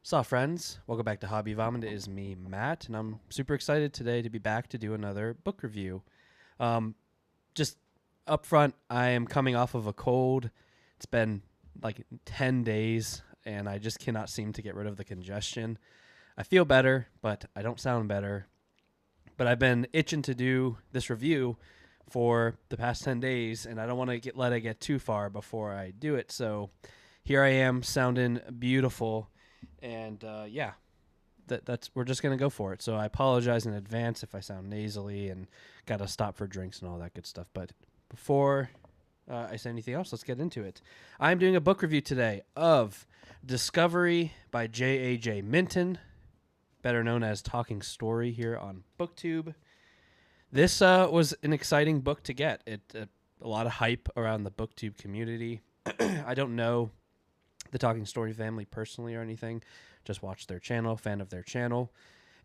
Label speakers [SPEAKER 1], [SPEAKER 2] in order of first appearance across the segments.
[SPEAKER 1] Sup, friends? Welcome back to Hobby Vomit. It is me, Matt, and I'm super excited today to be back to do another book review. Um, just up front, I am coming off of a cold. It's been like 10 days, and I just cannot seem to get rid of the congestion. I feel better, but I don't sound better. But I've been itching to do this review for the past 10 days, and I don't want to let it get too far before I do it. So here I am, sounding beautiful. And that's we're just gonna go for it. So I apologize in advance if I sound nasally and gotta stop for drinks and all that good stuff. But before I say anything else, let's get into it. I'm doing a book review today of Discovery by J.A.J. Minton, better known as Talking Story here on BookTube. This was an exciting book to get. A lot of hype around the BookTube community. I don't know the Talking Story family personally or anything. Just watched their channel, fan of their channel.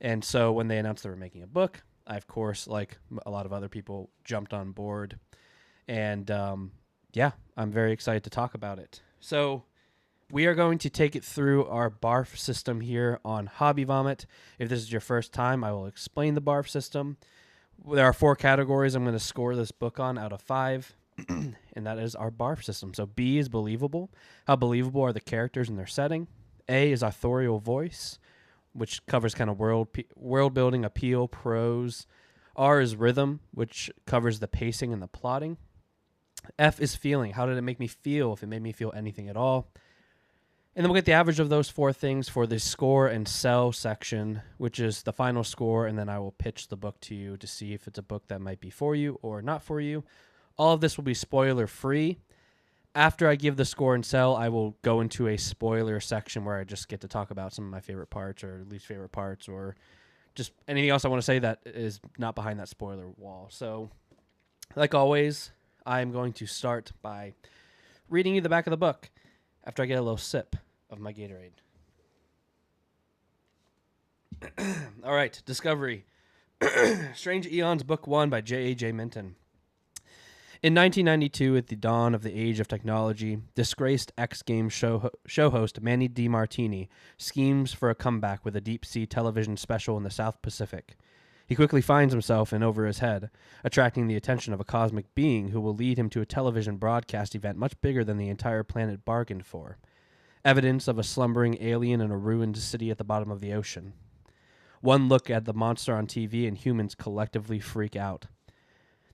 [SPEAKER 1] And so when they announced they were making a book, I, of course, like a lot of other people, jumped on board. And I'm very excited to talk about it. So we are going to take it through our BARF system here on Hobby Vomit. If this is your first time, I will explain the BARF system. There are 4 categories I'm going to score this book on out of 5. And that is our BARF system. So B is believable. How believable are the characters and their setting? A is authorial voice, which covers kind of world building, appeal, prose. R is rhythm, which covers the pacing and the plotting. F is feeling. How did it make me feel, if it made me feel anything at all? And then we'll get the average of those 4 things for the score and sell section, which is the final score, and then I will pitch the book to you to see if it's a book that might be for you or not for you. All of this will be spoiler-free. After I give the score and sell, I will go into a spoiler section where I just get to talk about some of my favorite parts or least favorite parts or just anything else I want to say that is not behind that spoiler wall. So, like always, I'm going to start by reading you the back of the book after I get a little sip of my Gatorade. All right, Discovery. Strange Eons, Book 1 by J.A.J. Minton. In 1992, at the dawn of the age of technology, disgraced X Games show host Manny DiMartini schemes for a comeback with a deep-sea television special in the South Pacific. He quickly finds himself in over his head, attracting the attention of a cosmic being who will lead him to a television broadcast event much bigger than the entire planet bargained for. Evidence of a slumbering alien in a ruined city at the bottom of the ocean. One look at the monster on TV and humans collectively freak out.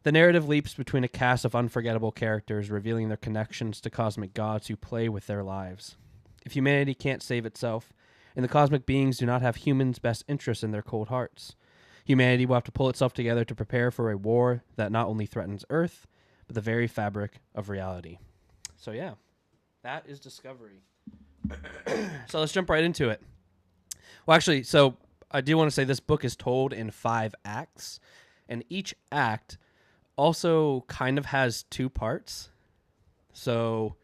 [SPEAKER 1] The narrative leaps between a cast of unforgettable characters, revealing their connections to cosmic gods who play with their lives. If humanity can't save itself, and the cosmic beings do not have humans' best interests in their cold hearts, humanity will have to pull itself together to prepare for a war that not only threatens Earth, but the very fabric of reality. So yeah, that is Discovery. So let's jump right into it. Well, actually, so I do want to say this book is told in 5 acts, and each act also kind of has 2 parts. So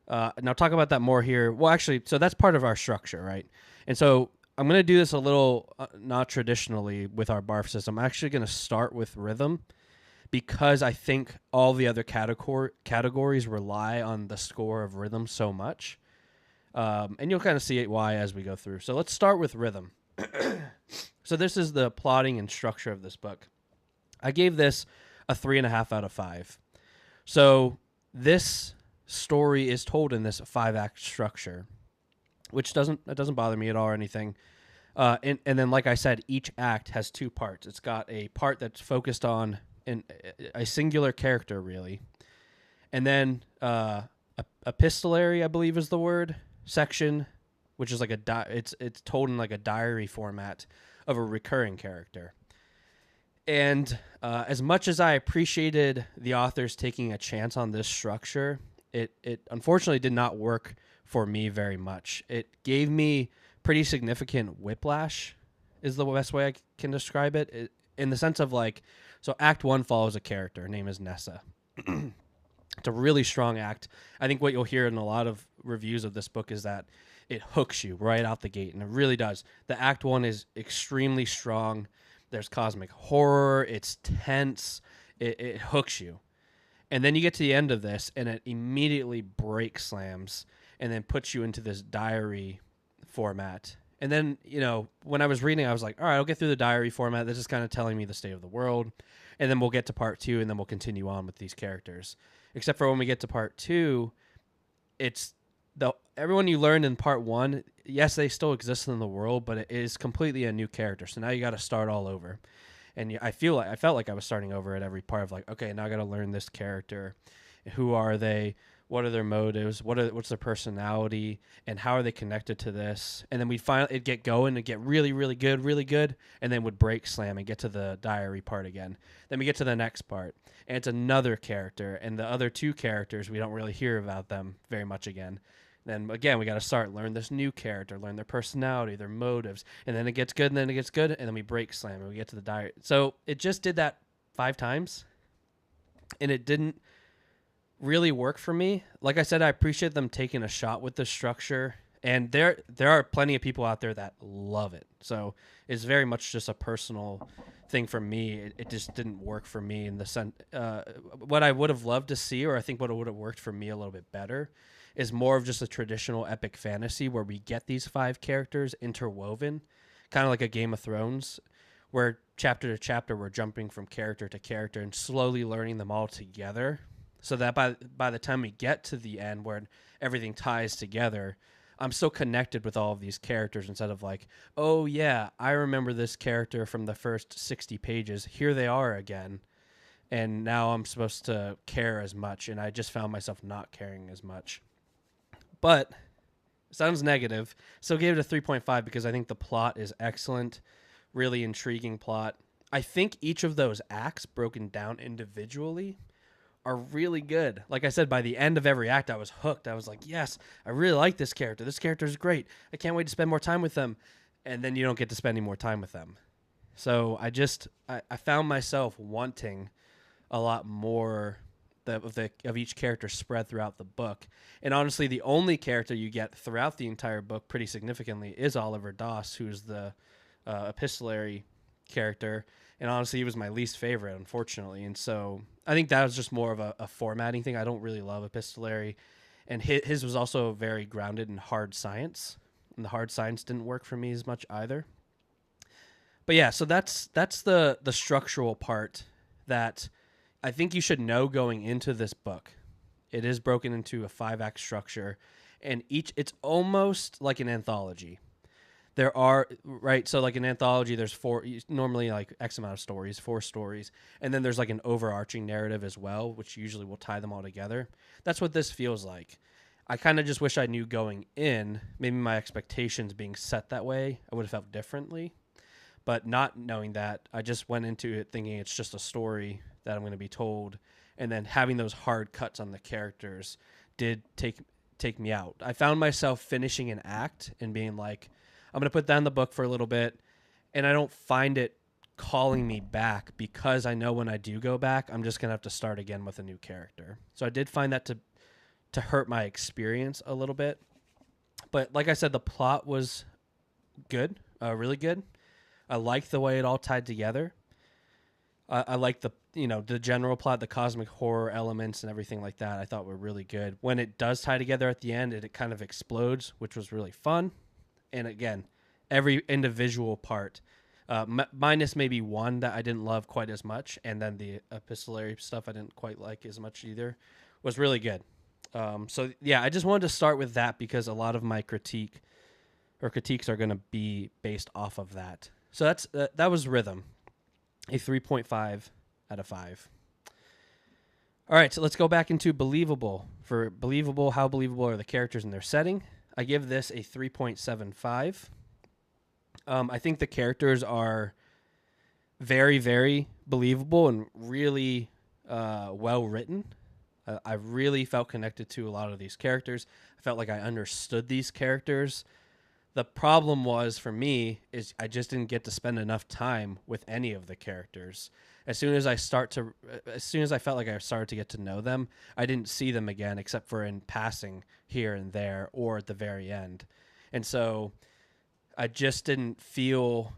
[SPEAKER 1] now talk about that more here. Well, actually, so that's part of our structure, right? And so I'm going to do this a little not traditionally with our BARF system. I'm actually going to start with rhythm because I think all the other categories rely on the score of rhythm so much. And you'll kind of see why as we go through. So let's start with rhythm. So this is the plotting and structure of this book. I gave this a 3.5 out of 5. So this story is told in this 5-act structure, which doesn't bother me at all or anything. And then, like I said, each act has 2 parts. It's got a part that's focused on a singular character, really, and then epistolary, I believe is the word, section, which is like it's told in like a diary format of a recurring character. And as much as I appreciated the authors taking a chance on this structure, it unfortunately did not work for me very much. It gave me pretty significant whiplash, is the best way I can describe it, in the sense of like, so Act 1 follows a character. Her name is Nessa. It's a really strong act. I think what you'll hear in a lot of reviews of this book is that it hooks you right out the gate, and it really does. The Act 1 is extremely strong. There's cosmic horror. It's tense. It hooks you. And then you get to the end of this, and it immediately break slams and then puts you into this diary format. And then, when I was reading, I was like, all right, I'll get through the diary format. This is kind of telling me the state of the world. And then we'll get to part 2, and then we'll continue on with these characters. Except for when we get to part 2, it's everyone you learned in part 1, yes, they still exist in the world, but it is completely a new character. So now you got to start all over. And I felt like I was starting over at every part of like, okay, now I got to learn this character. Who are they? What are their motives? What's their personality? And how are they connected to this? And then we'd finally get going and get really, really good, and then would break slam and get to the diary part again. Then we get to the next part, and it's another character, and the other 2 characters, we don't really hear about them very much again. Then again, we got to learn this new character, learn their personality, their motives, and then it gets good, and then we break slam, and we get to the diary. So it just did that 5 times, and it didn't really work for me. Like I said, I appreciate them taking a shot with the structure, and there are plenty of people out there that love it. So it's very much just a personal thing for me. It just didn't work for me in the sense. What I would have loved to see, or I think what would have worked for me a little bit better, is more of just a traditional epic fantasy where we get these 5 characters interwoven, kind of like a Game of Thrones, where chapter to chapter we're jumping from character to character and slowly learning them all together. So that by the time we get to the end where everything ties together, I'm so connected with all of these characters instead of like, oh yeah, I remember this character from the first 60 pages. Here they are again. And now I'm supposed to care as much. And I just found myself not caring as much. But sounds negative. So I gave it a 3.5 because I think the plot is excellent. Really intriguing plot. I think each of those acts broken down individually are really good. Like I said, by the end of every act, I was hooked. I was like, yes, I really like this character. This character is great. I can't wait to spend more time with them. And then you don't get to spend any more time with them. So I found myself wanting a lot more of each character spread throughout the book. And honestly, the only character you get throughout the entire book pretty significantly is Oliver Doss, who's the epistolary character. And honestly, he was my least favorite, unfortunately. And so I think that was just more of a formatting thing. I don't really love epistolary. And his was also very grounded in hard science. And the hard science didn't work for me as much either. But yeah, so that's the structural part that I think you should know going into this book. It is broken into a 5-act structure. And it's almost like an anthology. There are, right, so like an anthology, there's normally like X amount of stories, 4 stories, and then there's like an overarching narrative as well, which usually will tie them all together. That's what this feels like. I kind of just wish I knew going in, maybe my expectations being set that way, I would have felt differently. But not knowing that, I just went into it thinking it's just a story that I'm going to be told, and then having those hard cuts on the characters did take me out. I found myself finishing an act and being like, I'm going to put down the book for a little bit, and I don't find it calling me back because I know when I do go back, I'm just going to have to start again with a new character. So I did find that to hurt my experience a little bit. But like I said, the plot was good, really good. I liked the way it all tied together. I liked the general plot, the cosmic horror elements and everything like that I thought were really good. When it does tie together at the end, it kind of explodes, which was really fun. And again, every individual part, minus maybe one that I didn't love quite as much, and then the epistolary stuff I didn't quite like as much either, was really good. So yeah, I just wanted to start with that because a lot of my critiques are going to be based off of that. So that was Rhythm, a 3.5 out of 5. All right, so let's go back into Believable. For Believable, how believable are the characters in their setting? I give this a 3.75. I think the characters are very, very believable and really well written. I really felt connected to a lot of these characters. I felt like I understood these characters. The problem was for me is I just didn't get to spend enough time with any of the characters. As soon as I felt like I started to get to know them, I didn't see them again except for in passing here and there or at the very end. And so I just didn't feel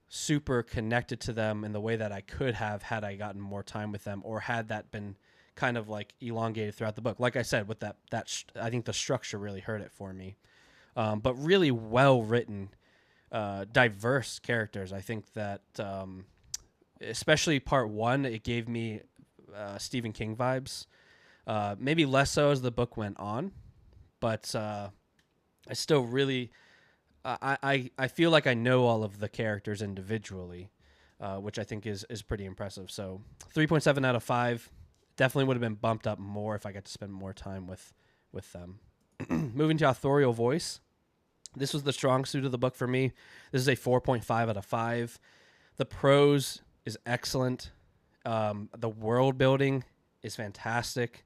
[SPEAKER 1] super connected to them in the way that I could have had I gotten more time with them, or had that been kind of like elongated throughout the book. Like I said, with that I think the structure really hurt it for me. but really well written, diverse characters. I think that especially part one, it gave me Stephen King vibes. Maybe less so as the book went on, but I still really I feel like I know all of the characters individually, which I think is pretty impressive. So 3.7 out of 5. Definitely would have been bumped up more if I got to spend more time with them. Moving to authorial voice. This was the strong suit of the book for me. This is a 4.5 out of 5. The prose is excellent. The world building is fantastic.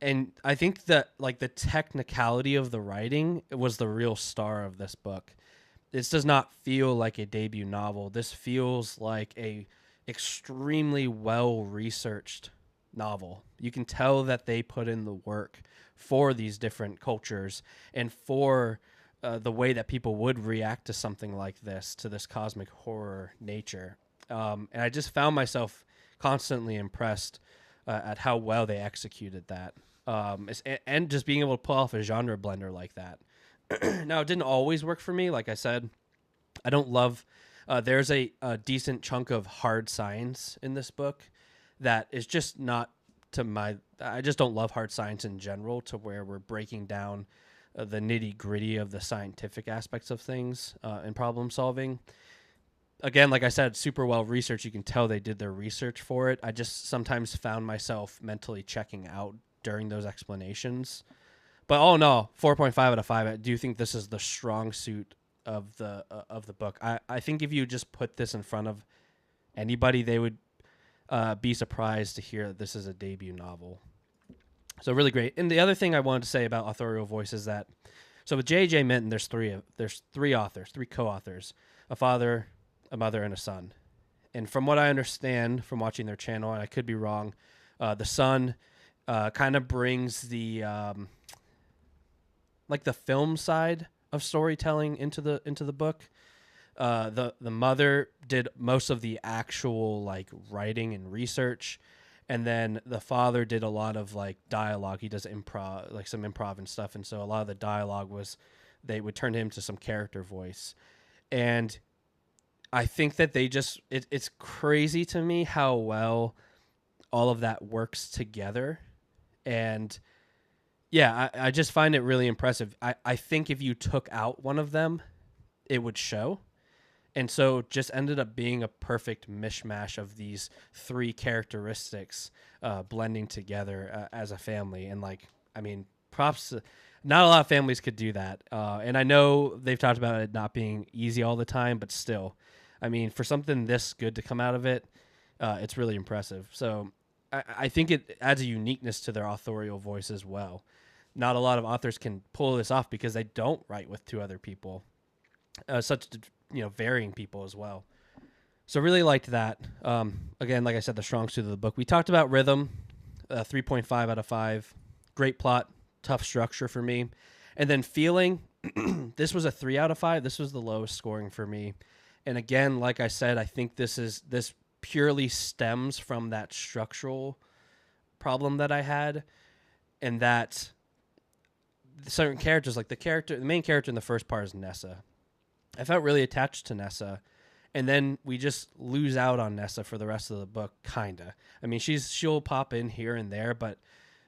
[SPEAKER 1] And I think that like the technicality of the writing was the real star of this book. This does not feel like a debut novel. This feels like a extremely well researched novel. You can tell that they put in the work for these different cultures and for the way that people would react to something like this, to this cosmic horror nature. And I just found myself constantly impressed at how well they executed that. And just being able to pull off a genre blender like that. Now, it didn't always work for me. Like I said, I don't love... there's a decent chunk of hard science in this book that is just not to my... I just don't love hard science in general, to where we're breaking down the nitty-gritty of the scientific aspects of things and problem solving. Again, like I said, super well researched. You can tell they did their research for it. I just sometimes found myself mentally checking out during those explanations. But all in all, 4.5 out of 5. I do think this is the strong suit of the book. I think if you just put this in front of anybody, they would be surprised to hear that this is a debut novel. So really great. And the other thing I wanted to say about authorial voice is that, so with J.A.J. Minton, there's three authors, three co-authors, a father, a mother, and a son. And from what I understand from watching their channel, and I could be wrong, the son kind of brings the like the film side of storytelling into the book. The mother did most of the actual like writing and research, and then the father did a lot of like dialogue. He does improv, like some improv and stuff, and so a lot of the dialogue was they would turn him to some character voice. And I think that they just it's crazy to me how well all of that works together. And yeah, I just find it really impressive. I think if you took out one of them, it would show. And so just ended up being a perfect mishmash of these three characteristics blending together as a family. And like, I mean, props. Not a lot of families could do that. And I know they've talked about it not being easy all the time, but still, I mean, for something this good to come out of it, it's really impressive. So I think it adds a uniqueness to their authorial voice as well. Not a lot of authors can pull this off because they don't write with two other people, such varying people as well. So really liked that. Again, like I said, the strong suit of the book. We talked about rhythm, 3.5 out of 5. Great plot, tough structure for me. And then feeling, this was a 3 out of 5. This was the lowest scoring for me. And again, like I said, I think this purely stems from that structural problem that I had, and that certain characters, like the main character in the first part is Nessa. I felt really attached to Nessa, and then we just lose out on Nessa for the rest of the book, kinda. I mean, she'll pop in here and there, but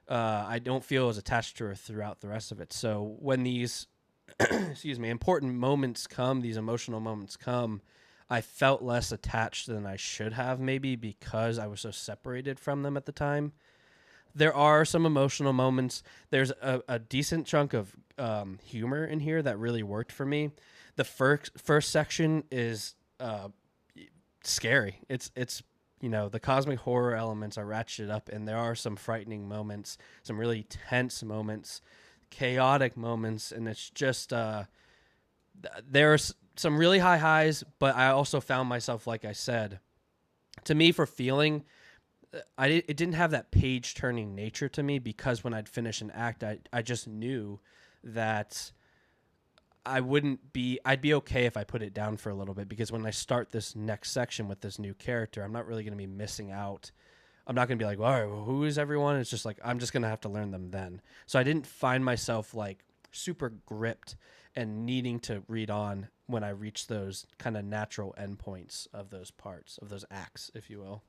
[SPEAKER 1] I don't feel as attached to her throughout the rest of it. So when these, important moments come, these emotional moments come, I felt less attached than I should have, maybe because I was so separated from them at the time. There are some emotional moments. There's a decent chunk of humor in here that really worked for me. The first section is scary. It's the cosmic horror elements are ratcheted up, and there are some frightening moments, some really tense moments, chaotic moments, and it's just there's some really high highs, but I also found myself, like I said, to me for feeling, it didn't have that page turning nature to me, because when I'd finish an act, I just knew that I'd be okay if I put it down for a little bit, because when I start this next section with this new character, I'm not really going to be missing out. I'm not going to be like, all right, well, who is everyone? It's just like, I'm just going to have to learn them then. So I didn't find myself like super gripped and needing to read on when I reach those kind of natural endpoints of those parts, of those acts, if you will.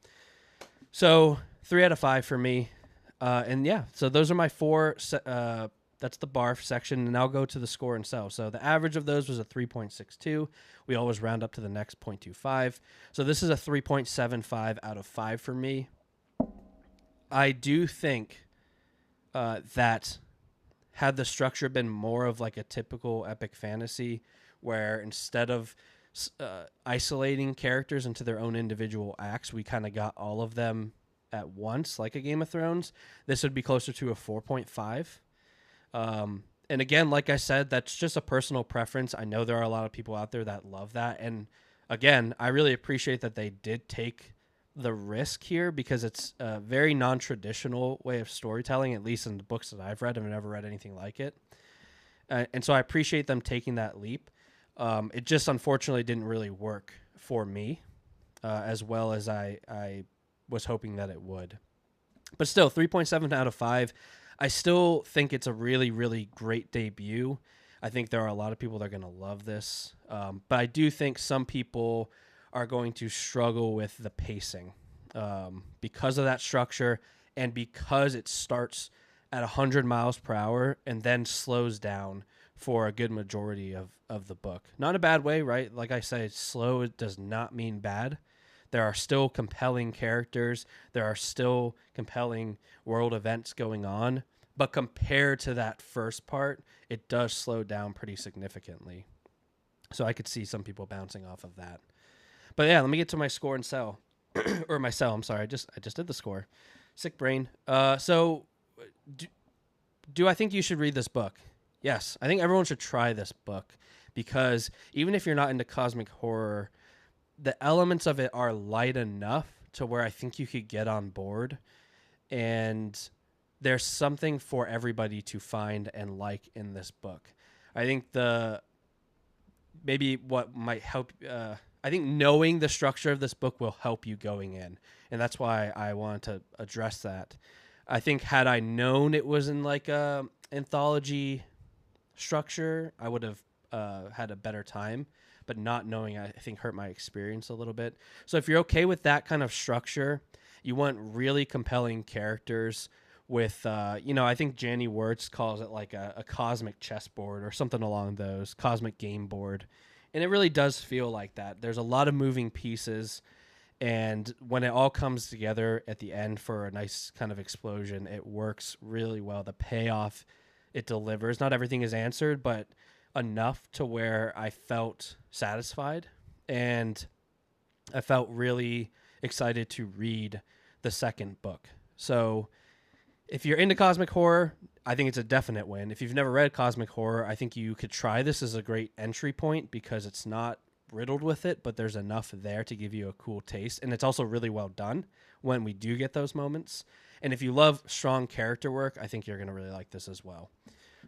[SPEAKER 1] So 3 out of 5 for me. And yeah, so those are my 4. That's the barf section, and I'll go to the score and sell. So the average of those was a 3.62. We always round up to the next 0.25. So this is a 3.75 out of 5 for me. I do think that had the structure been more of like a typical epic fantasy, where instead of isolating characters into their own individual acts, we kind of got all of them at once, like a Game of Thrones, this would be closer to a 4.5. And again, like I said, that's just a personal preference. I know there are a lot of people out there that love that. And again, I really appreciate that they did take the risk here, because it's a very non-traditional way of storytelling, at least in the books that I've read. I've never read anything like it. And so I appreciate them taking that leap. It just unfortunately didn't really work for me as well as I was hoping that it would. But still, 3.7 out of 5. I still think it's a really, really great debut. I think there are a lot of people that are going to love this. But I do think some people are going to struggle with the pacing because of that structure, and because it starts at 100 miles per hour and then slows down for a good majority of the book. Not a bad way, right? Like I say, slow does not mean bad. There are still compelling characters. There are still compelling world events going on. But compared to that first part, it does slow down pretty significantly. So I could see some people bouncing off of that. But yeah, let me get to my score and sell. Or my sell, I'm sorry. I just did the score. Sick brain. So do I think you should read this book? Yes. I think everyone should try this book, because even if you're not into cosmic horror, the elements of it are light enough to where I think you could get on board, and there's something for everybody to find and like in this book. I think maybe what might help, I think knowing the structure of this book will help you going in, and that's why I wanted to address that. I think had I known it was in like a anthology structure, I would have had a better time. But not knowing, I think, hurt my experience a little bit. So if you're okay with that kind of structure, you want really compelling characters with, I think Janny Wirtz calls it like a cosmic chessboard or something along those, cosmic game board. And it really does feel like that. There's a lot of moving pieces, and when it all comes together at the end for a nice kind of explosion, it works really well. The payoff it delivers, not everything is answered, but enough to where I felt satisfied, and I felt really excited to read the second book. So if you're into cosmic horror, I think it's a definite win. If you've never read cosmic horror, I think you could try this as a great entry point, because it's not riddled with it, but there's enough there to give you a cool taste. And it's also really well done when we do get those moments. And if you love strong character work, I think you're going to really like this as well.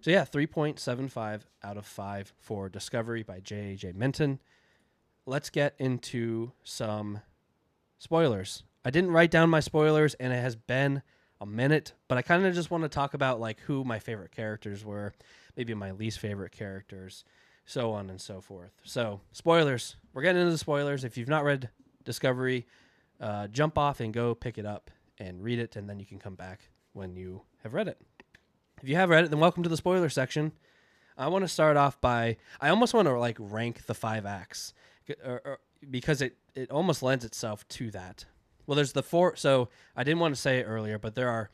[SPEAKER 1] So yeah, 3.75 out of 5 for Discovery by J.A.J. Minton. Let's get into some spoilers. I didn't write down my spoilers, and it has been a minute, but I kind of just want to talk about like who my favorite characters were, maybe my least favorite characters, so on and so forth. So spoilers. We're getting into the spoilers. If you've not read Discovery, jump off and go pick it up and read it, and then you can come back when you have read it. If you have read it, then welcome to the spoiler section. I want to start off by, I almost want to like rank the 5 acts, because it almost lends itself to that. Well, there's the 4, so I didn't want to say it earlier, but there are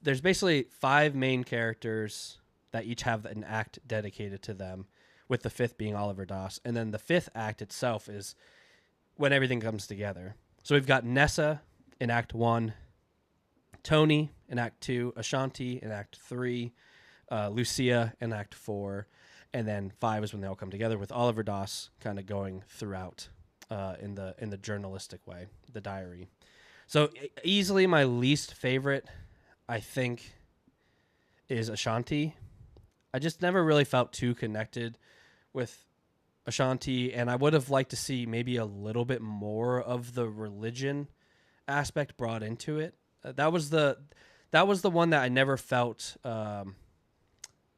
[SPEAKER 1] there's basically 5 main characters that each have an act dedicated to them, with the 5th being Oliver Doss. And then the 5th act itself is when everything comes together. So we've got Nessa in Act 1, Tony in Act 2, Ashanti in Act 3, Lucia in Act 4, and then 5 is when they all come together, with Oliver Doss kind of going throughout in the journalistic way, the diary. So easily my least favorite, I think, is Ashanti. I just never really felt too connected with Ashanti, and I would have liked to see maybe a little bit more of the religion aspect brought into it. That was the one that I never felt that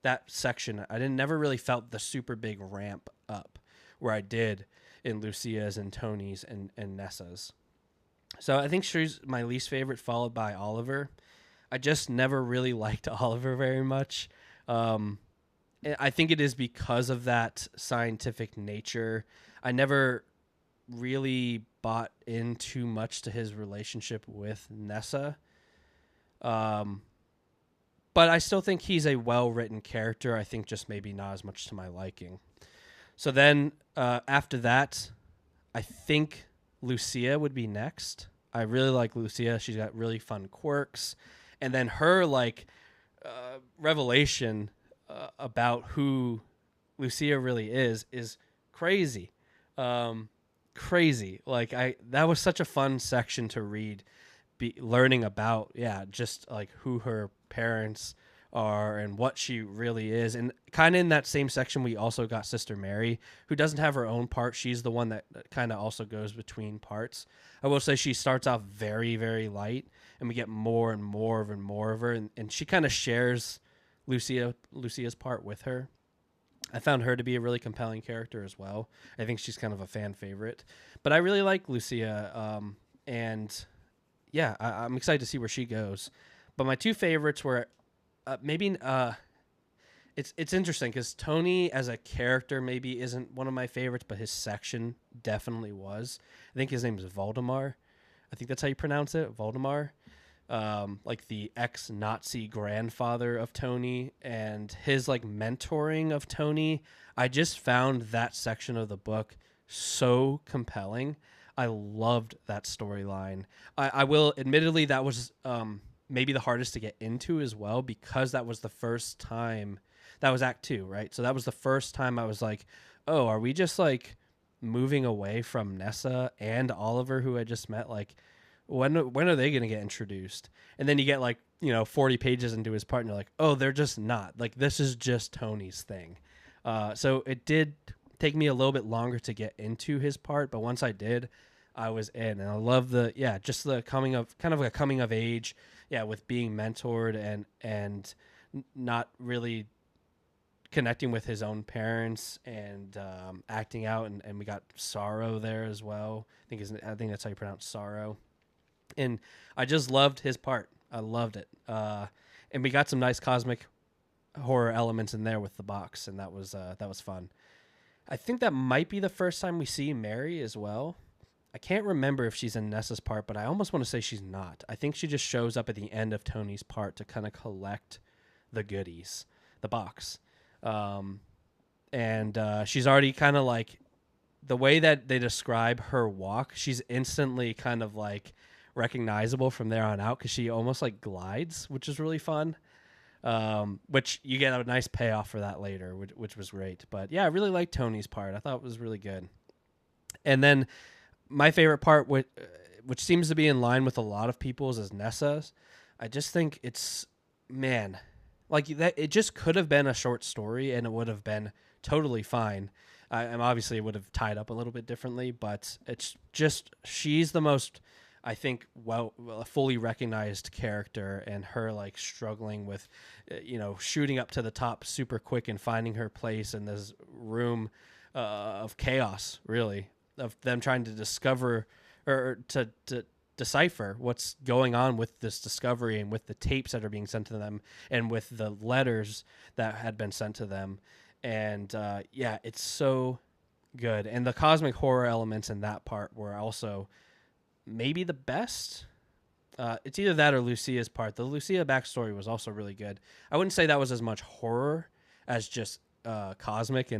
[SPEAKER 1] that section, I didn't never really felt the super big ramp up where I did in Lucia's and Tony's and Nessa's. So I think she's my least favorite, followed by Oliver. I just never really liked Oliver very much. I think it is because of that scientific nature. I never really bought in too much to his relationship with Nessa. But I still think he's a well-written character. I think just maybe not as much to my liking. So then after that, I think Lucia would be next. I really like Lucia. She's got really fun quirks. And then her revelation about who Lucia really is crazy. Crazy. That was such a fun section to read, learning about, just like who her parents are and what she really is. And kind of in that same section, we also got Sister Mary, who doesn't have her own part. She's the one that kind of also goes between parts. I will say she starts off very, very light, and we get more and more of her. And she kind of shares Lucia's part with her. I found her to be a really compelling character as well. I think she's kind of a fan favorite. But I really like Lucia, and yeah, I'm excited to see where she goes. But my two favorites were it's interesting because Tony as a character maybe isn't one of my favorites, but his section definitely was. I think his name is Voldemar. I think that's how you pronounce it, Voldemar. Like the ex-Nazi grandfather of Tony and his mentoring of Tony. I just found that section of the book so compelling. I loved that storyline. I will admittedly that was maybe the hardest to get into as well, because that was the first time. That was Act 2, right? So that was the first time I was like, oh, are we just moving away from Nessa and Oliver, who I just met? When are they going to get introduced? And then you get 40 pages into his part and you're like, oh, they're just not. This is just Tony's thing. So it did take me a little bit longer to get into his part, but once I did, I was in. And I love just the kind of a coming of age, with being mentored and not really connecting with his own parents and acting out. And we got Sorrow there as well. I think that's how you pronounce Sorrow. And I just loved his part. I loved it. And we got some nice cosmic horror elements in there with the box, and that was fun. I think that might be the first time we see Mary as well. I can't remember if she's in Nessa's part, but I almost want to say she's not. I think she just shows up at the end of Tony's part to kind of collect the goodies, the box. And she's already kind of the way that they describe her walk, she's instantly kind of recognizable from there on out, because she almost glides, which is really fun. Which you get a nice payoff for that later, which was great. But yeah, I really liked Tony's part. I thought it was really good. And then my favorite part, which seems to be in line with a lot of people's, is Nessa's. I just think it's, man, that it just could have been a short story and it would have been totally fine. And obviously it would have tied up a little bit differently, but it's just, she's the most, I think, a fully recognized character, and her struggling with, shooting up to the top super quick and finding her place in this room of chaos, really, of them trying to discover or to decipher what's going on with this discovery and with the tapes that are being sent to them and with the letters that had been sent to them. And it's so good. And the cosmic horror elements in that part were also maybe the best. It's either that or Lucia's part. The Lucia backstory was also really good. I wouldn't say that was as much horror as just cosmic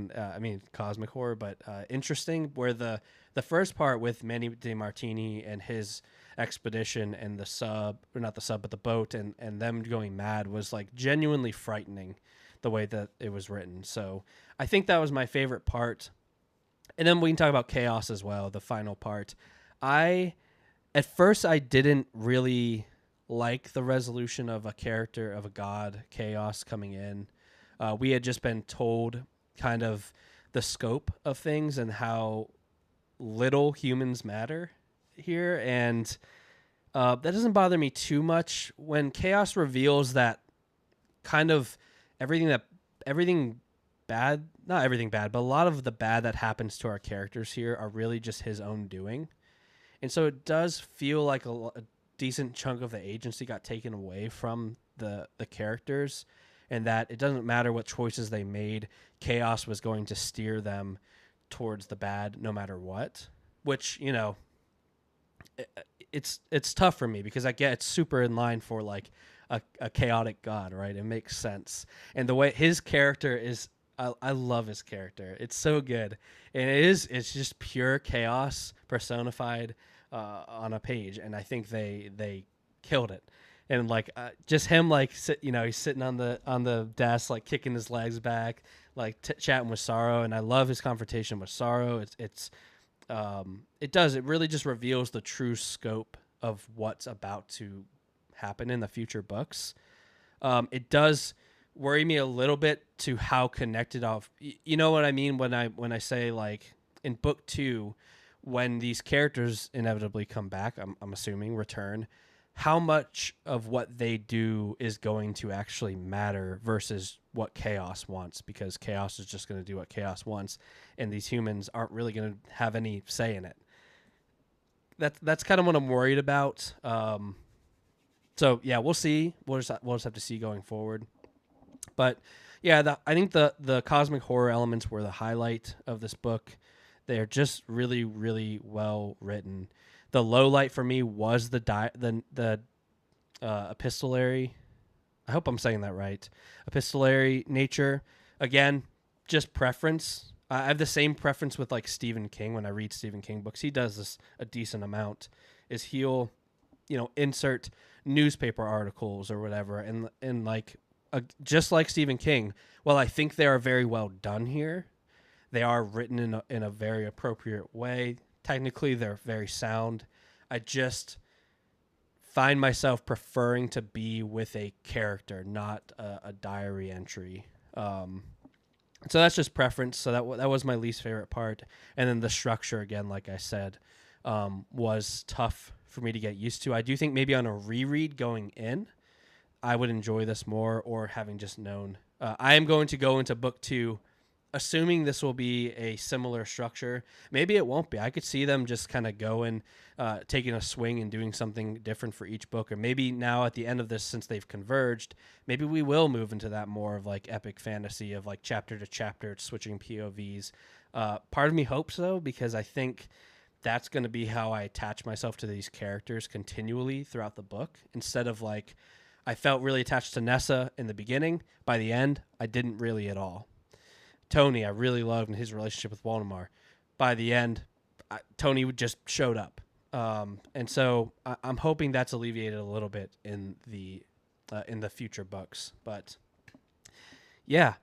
[SPEAKER 1] cosmic horror, but interesting. Where the first part with Manny DeMartini and his expedition and the boat and them going mad was genuinely frightening, the way that it was written. So I think that was my favorite part. And then we can talk about chaos as well, the final part. At first, I didn't really like the resolution of a character, of a god, Chaos, coming in. We had just been told kind of the scope of things and how little humans matter here. And that doesn't bother me too much. When Chaos reveals that kind of everything that everything bad, not everything bad, but a lot of the bad that happens to our characters here are really just his own doing. And so it does feel like a decent chunk of the agency got taken away from the characters, and that it doesn't matter what choices they made, chaos was going to steer them towards the bad no matter what, which, you know, it's tough for me because I get it's super in line for like a chaotic god, right? It makes sense. And the way his character is, I love his character. It's so good. And it's just pure chaos personified on a page. And I think they killed it. And like just him, like he's sitting on the desk, like kicking his legs back, like chatting with Sorrow. And I love his confrontation with Sorrow. It really just reveals the true scope of what's about to happen in the future books. It does worry me a little bit to how connected off. You know what I mean when I say, like, in book 2, when these characters inevitably come back, I'm assuming return, how much of what they do is going to actually matter versus what Chaos wants, because Chaos is just going to do what Chaos wants, and these humans aren't really going to have any say in it. That's kind of what I'm worried about. So yeah, we'll see. We'll just have to see going forward. But yeah, I think the cosmic horror elements were the highlight of this book. They're just really, really well written. The low light for me was the epistolary. I hope I'm saying that right. Epistolary nature. Again, just preference. I have the same preference with like Stephen King when I read Stephen King books. He does this a decent amount. Is he'll, insert newspaper articles or whatever, and like just like Stephen King. Well, I think they are very well done here. They are written in a very appropriate way. Technically, they're very sound. I just find myself preferring to be with a character, not a diary entry. So that's just preference. So that was my least favorite part. And then the structure, again, like I said, was tough for me to get used to. I do think maybe on a reread going in, I would enjoy this more, or having just known. I am going to go into book 2 assuming this will be a similar structure. Maybe it won't be. I could see them just kind of going, taking a swing and doing something different for each book. Or maybe now at the end of this, since they've converged, maybe we will move into that more of like epic fantasy of like chapter to chapter, switching POVs. Part of me hopes so, because I think that's going to be how I attach myself to these characters continually throughout the book. Instead of like, I felt really attached to Nessa in the beginning. By the end, I didn't really at all. Tony, I really loved his relationship with Waldemar. By the end, Tony just showed up. And so I'm hoping that's alleviated a little bit in the future books. But yeah,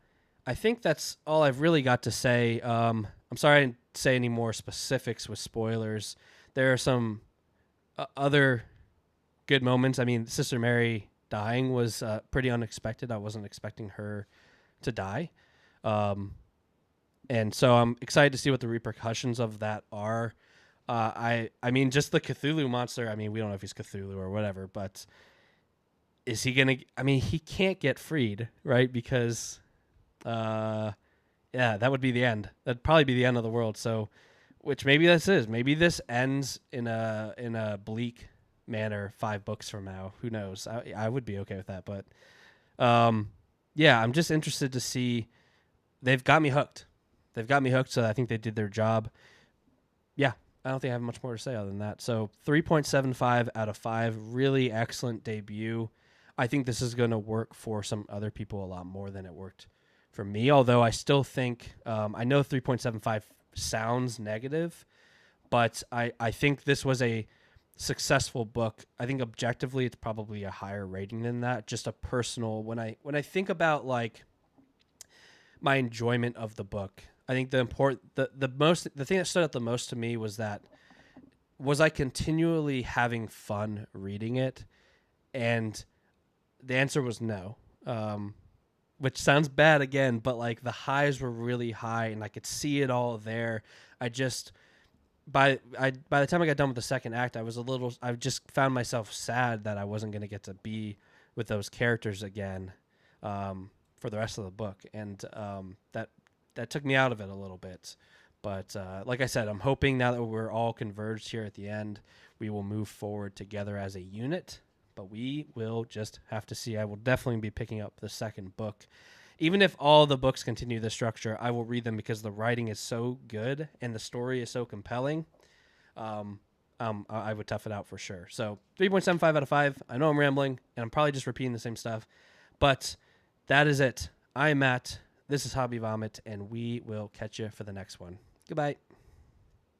[SPEAKER 1] I think that's all I've really got to say. I'm sorry I didn't say any more specifics with spoilers. There are some other good moments. I mean, Sister Mary dying was pretty unexpected. I wasn't expecting her to die. And so I'm excited to see what the repercussions of that are. I mean, just the Cthulhu monster. I mean, we don't know if he's Cthulhu or whatever, but is he going to, I mean, he can't get freed, right? Because, yeah, that would be the end. That'd probably be the end of the world. So, which maybe this is, maybe this ends in a bleak manner 5 books from now. Who knows? I would be okay with that. But, yeah, I'm just interested to see. They've got me hooked. So I think they did their job. Yeah, I don't think I have much more to say other than that. So 3.75 out of 5, really excellent debut. I think this is going to work for some other people a lot more than it worked for me, although I still think, I know 3.75 sounds negative, but I think this was a successful book. I think objectively it's probably a higher rating than that. Just a personal, when I think about like my enjoyment of the book, I think the thing that stood out the most to me was I continually having fun reading it? And the answer was no. Which sounds bad again, but like the highs were really high and I could see it all there. By the time I got done with the second act, I just found myself sad that I wasn't going to get to be with those characters again. for the rest of the book, and that took me out of it a little bit. But like I said, I'm hoping now that we're all converged here at the end, we will move forward together as a unit. But we will just have to see. I will definitely be picking up the second book. Even if all the books continue this structure, I will read them because the writing is so good and the story is so compelling. I would tough it out for sure. So 3.75 out of 5. I know I'm rambling, and I'm probably just repeating the same stuff. But that is it. I'm Matt. This is Hobby Vomit, and we will catch you for the next one. Goodbye.